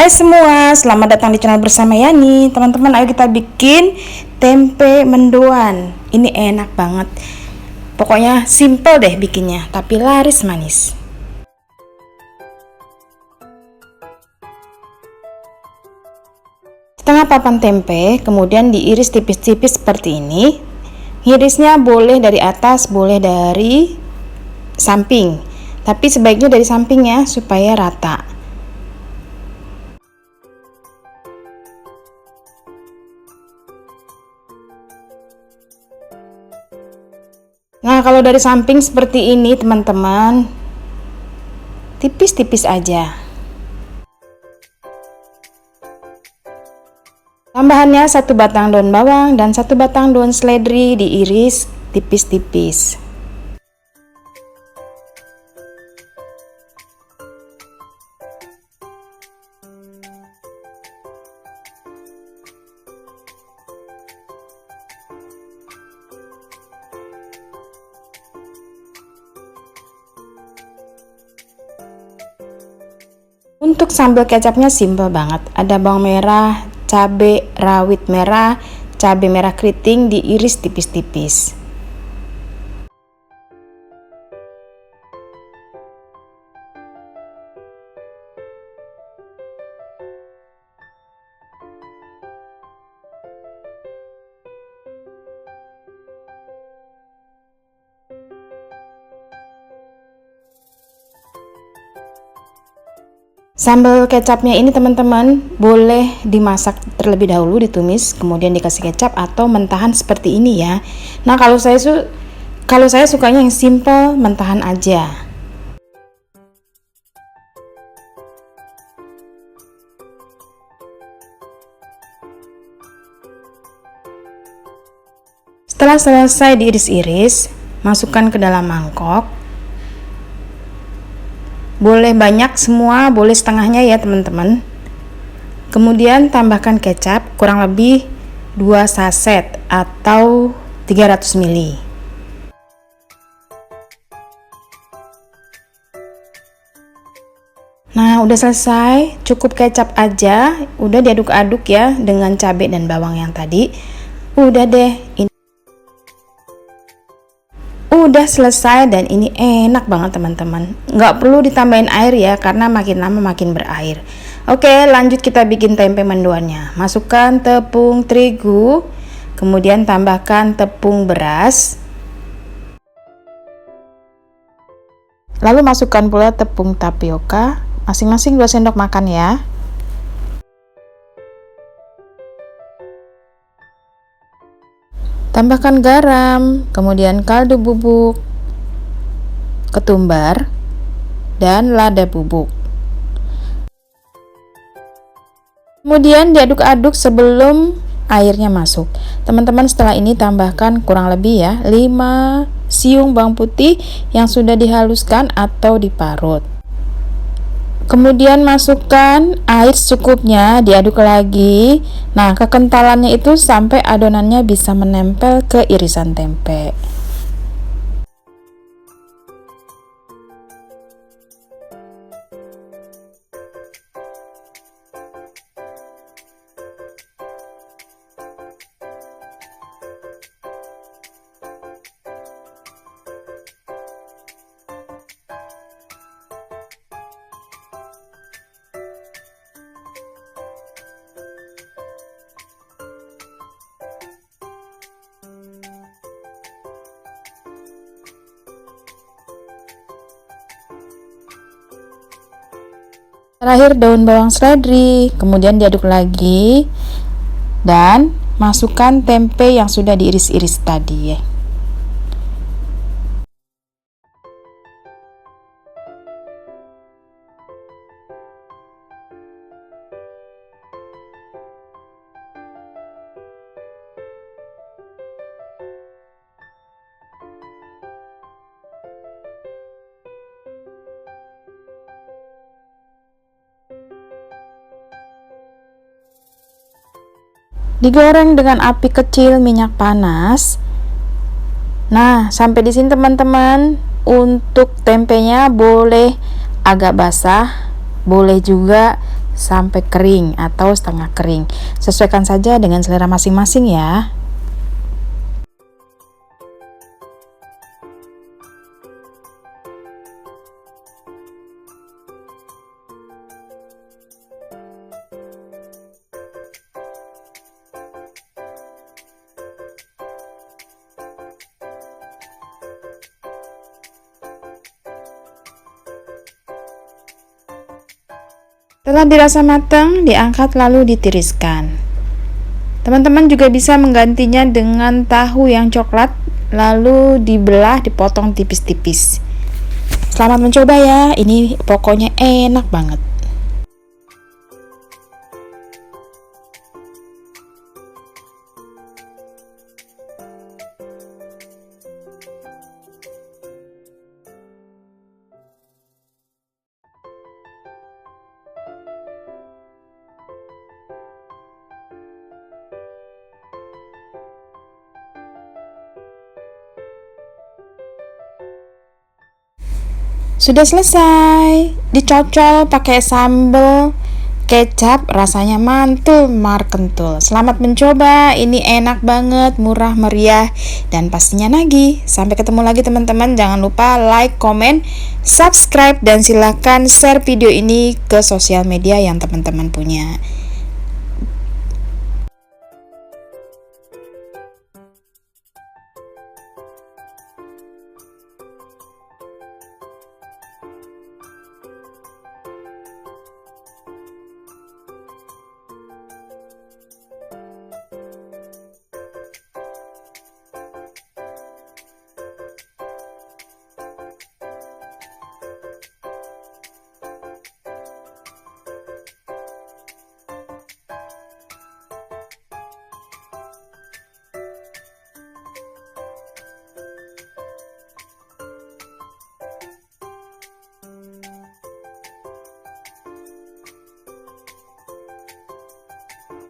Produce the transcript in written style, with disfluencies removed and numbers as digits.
Hai semua, selamat datang di channel bersama Yani. Teman-teman, ayo kita bikin tempe mendoan. Ini enak banget. Pokoknya simple deh bikinnya, tapi laris manis. Setengah papan tempe, kemudian diiris tipis-tipis seperti ini. Irisnya boleh dari atas, boleh dari samping. Tapi sebaiknya dari samping ya, supaya rata. Nah, kalau dari samping seperti ini teman-teman, tipis-tipis aja. Tambahannya 1 batang daun bawang dan 1 batang daun seledri diiris tipis-tipis. Untuk sambal kecapnya simple banget. Ada bawang merah, cabai rawit merah, cabai merah keriting diiris tipis-tipis. Sambal kecapnya ini teman-teman boleh dimasak terlebih dahulu, ditumis, kemudian dikasih kecap atau mentahan seperti ini ya. Nah, kalau saya sukanya yang simple, mentahan aja. Setelah selesai diiris-iris, masukkan ke dalam mangkok. Boleh banyak semua, boleh setengahnya ya teman-teman. Kemudian tambahkan kecap kurang lebih 2 saset atau 300 ml. Nah, udah selesai, cukup kecap aja, udah diaduk-aduk ya dengan cabai dan bawang yang tadi. Udah deh, udah selesai dan ini enak banget teman-teman. Nggak perlu ditambahin air ya, karena makin lama makin berair. Oke, lanjut kita bikin tempe mendoannya. Masukkan tepung terigu, kemudian tambahkan tepung beras, lalu masukkan pula tepung tapioka, masing-masing 2 sendok makan ya. Tambahkan garam, kemudian kaldu bubuk, ketumbar, dan lada bubuk. Kemudian diaduk-aduk sebelum airnya masuk. Teman-teman, setelah ini tambahkan kurang lebih ya 5 siung bawang putih yang sudah dihaluskan atau diparut. Kemudian masukkan air secukupnya, diaduk lagi. Nah, kekentalannya itu sampai adonannya bisa menempel ke irisan tempe. Terakhir daun bawang seledri, kemudian diaduk lagi dan masukkan tempe yang sudah diiris-iris tadi ya. Digoreng dengan api kecil, minyak panas. Nah, sampai di sini teman-teman. Untuk tempenya boleh agak basah, boleh juga sampai kering atau setengah kering. Sesuaikan saja dengan selera masing-masing ya. Setelah dirasa matang, diangkat lalu ditiriskan. Teman-teman juga bisa menggantinya dengan tahu yang coklat, lalu dibelah, dipotong tipis-tipis. Selamat mencoba ya, ini pokoknya enak banget. Sudah selesai, dicocol pakai sambal kecap, rasanya mantul mar kentul. Selamat mencoba, ini enak banget, murah meriah, dan pastinya nagih. Sampai ketemu lagi teman-teman, jangan lupa like, komen, subscribe, dan silakan share video ini ke sosial media yang teman-teman punya.